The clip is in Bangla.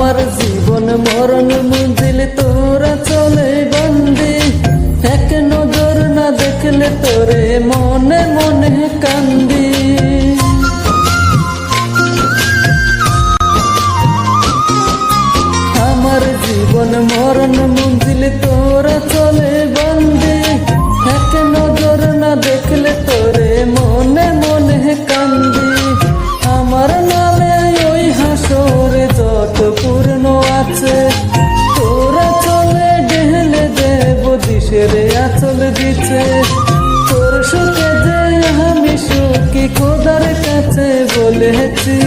আমার জীবন মরণ মঞ্জিল তোরা চলে বন্দি, এক নজর না দেখলে তোরে মনে মনে কান্দি। আমার জীবন মরণ মঞ্জিল তোরা চলে বন্দি, এক নজর না দেখলে তোরে মনে মনে কান্দি। আমার নামে ওই হাসরে যত পূর্ণ আছে, তোরা চলে গেলে দেব দিশের আচল দিচ্ছে। তোর সুখে যে আমি সুখী খোদার কাছে বলেছি।